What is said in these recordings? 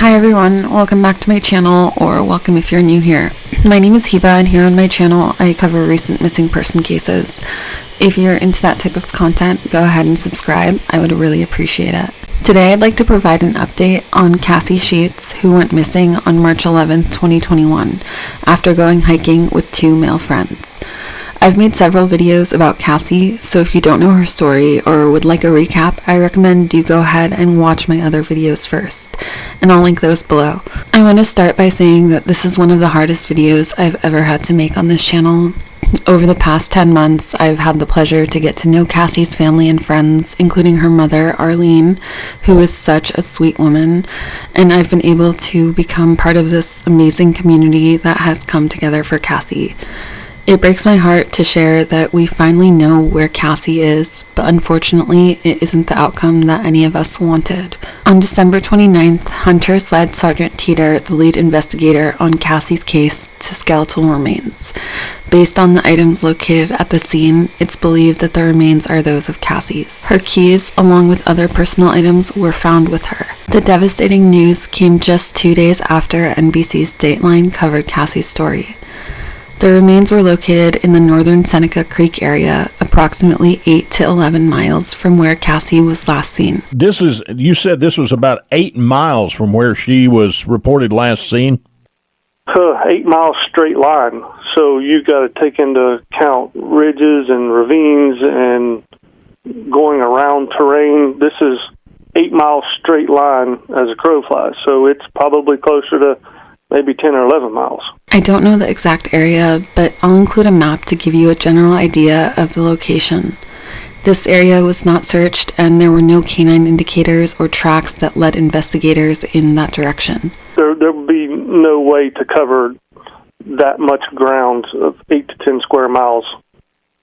Hi everyone, welcome back to my channel, or welcome if you're new here. My name is Hiba, and here on my channel I cover recent missing person cases. If you're into that type of content, go ahead and subscribe. I would really appreciate it. Today I'd like to provide an update on Cassie Sheetz, who went missing on March 11th, 2021, after going hiking with two male friends. I've made several videos about Cassie, so if you don't know her story or would like a recap, I recommend you go ahead and watch my other videos first, and I'll link those below. I want to start by saying that this is one of the hardest videos I've ever had to make on this channel. Over the past 10 months, I've had the pleasure to get to know Cassie's family and friends, including her mother, Arlene, who is such a sweet woman, and I've been able to become part of this amazing community that has come together for Cassie. It breaks my heart to share that we finally know where Cassie is, but unfortunately, it isn't the outcome that any of us wanted. On December 29th, hunters led Sergeant Teeter, the lead investigator on Cassie's case, to skeletal remains. Based on the items located at the scene, it's believed that the remains are those of Cassie's. Her keys, along with other personal items, were found with her. The devastating news came just 2 days after NBC's Dateline covered Cassie's story. The remains were located in the northern Seneca Creek area, approximately 8 to 11 miles from where Cassie was last seen. You said this was about 8 miles from where she was reported last seen? 8 miles straight line. So you got to take into account ridges and ravines and going around terrain. This is 8 miles straight line as a crow flies. So it's probably closer to maybe 10 or 11 miles. I don't know the exact area, but I'll include a map to give you a general idea of the location. This area was not searched, and there were no canine indicators or tracks that led investigators in that direction. There would be no way to cover that much ground of 8 to 10 square miles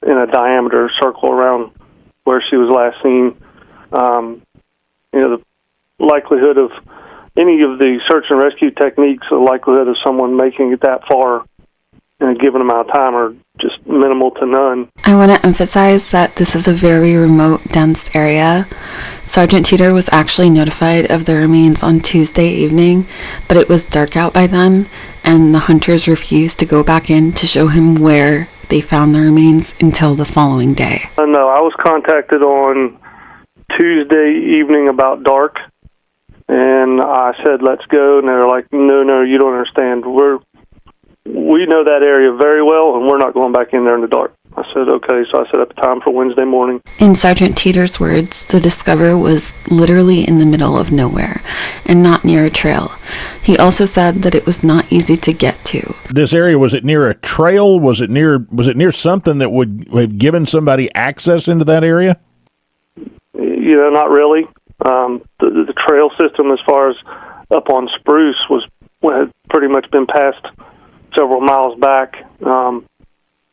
in a diameter circle around where she was last seen. The likelihood of any of the search and rescue techniques, the likelihood of someone making it that far in a given amount of time are just minimal to none. I want to emphasize that this is a very remote, dense area. Sergeant Teeter was actually notified of the remains on Tuesday evening, but it was dark out by then, and the hunters refused to go back in to show him where they found the remains until the following day. No, I was contacted on Tuesday evening about dark, and I said, let's go, and they were like, no, you don't understand. We know that area very well, and we're not going back in there in the dark. I said, okay, so I set up a time for Wednesday morning. In Sergeant Teeter's words, the discovery was literally in the middle of nowhere, and not near a trail. He also said that it was not easy to get to. This area, was it near a trail? Was it near something that would have given somebody access into that area? Not really. The trail system, as far as up on Spruce, had pretty much been passed several miles back.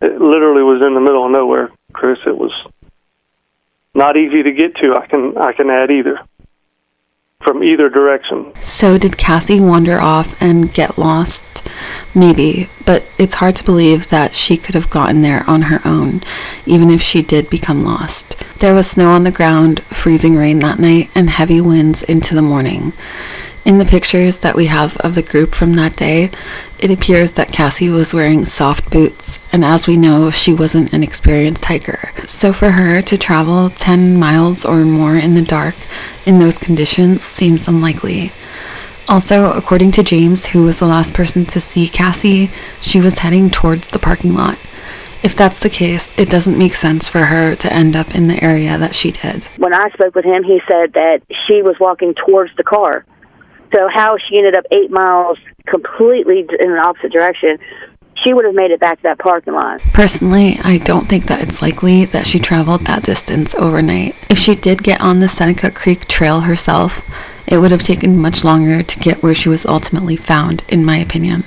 It literally was in the middle of nowhere, Chris. It was not easy to get to. I can add either from either direction. So did Cassie wander off and get lost? Maybe, but it's hard to believe that she could have gotten there on her own, even if she did become lost. There was snow on the ground, freezing rain that night, and heavy winds into the morning. In the pictures that we have of the group from that day, it appears that Cassie was wearing soft boots, and as we know, she wasn't an experienced hiker. So for her to travel 10 miles or more in the dark in those conditions seems unlikely. Also, according to James, who was the last person to see Cassie, she was heading towards the parking lot. If that's the case, it doesn't make sense for her to end up in the area that she did. When I spoke with him, he said that she was walking towards the car. So how she ended up 8 miles completely in the opposite direction, she would have made it back to that parking lot. Personally, I don't think that it's likely that she traveled that distance overnight. If she did get on the Seneca Creek Trail herself, it would have taken much longer to get where she was ultimately found, in my opinion.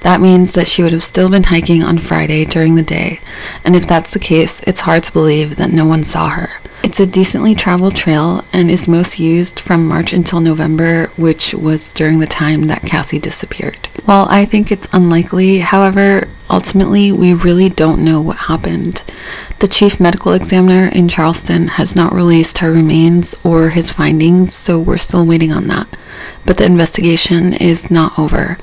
That means that she would have still been hiking on Friday during the day, and if that's the case, it's hard to believe that no one saw her. It It's a decently traveled trail and is most used from March until November, which was during the time that Cassie disappeared. While I think it's unlikely, however, ultimately we really don't know what happened. The chief medical examiner in Charleston has not released her remains or his findings, so we're still waiting on that. But the investigation is not over.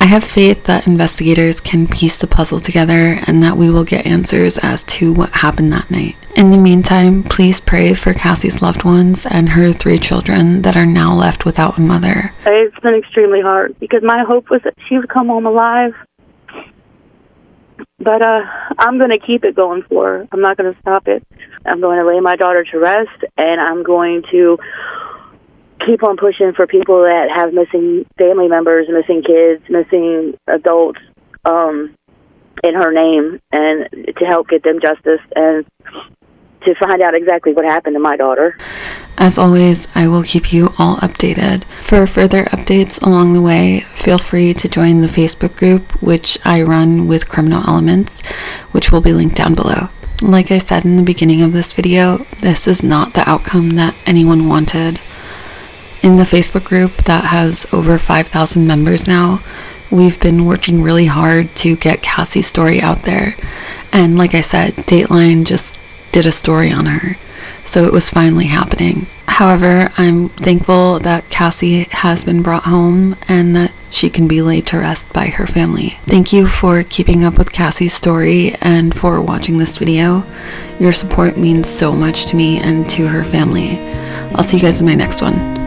I have faith that investigators can piece the puzzle together and that we will get answers as to what happened that night. In the meantime, please pray for Cassie's loved ones and her 3 children that are now left without a mother. It's been extremely hard because my hope was that she would come home alive. But I'm going to keep it going for her. I'm not going to stop it. I'm going to lay my daughter to rest, and I'm going to keep on pushing for people that have missing family members, missing kids, missing adults in her name, and to help get them justice and to find out exactly what happened to my daughter. As always, I will keep you all updated. For further updates along the way, feel free to join the Facebook group, which I run with Criminal Elements, which will be linked down below. Like I said in the beginning of this video, this is not the outcome that anyone wanted. In the Facebook group that has over 5,000 members now, we've been working really hard to get Cassie's story out there. And like I said, Dateline just did a story on her, so it was finally happening. However, I'm thankful that Cassie has been brought home and that she can be laid to rest by her family. Thank you for keeping up with Cassie's story and for watching this video. Your support means so much to me and to her family. I'll see you guys in my next one.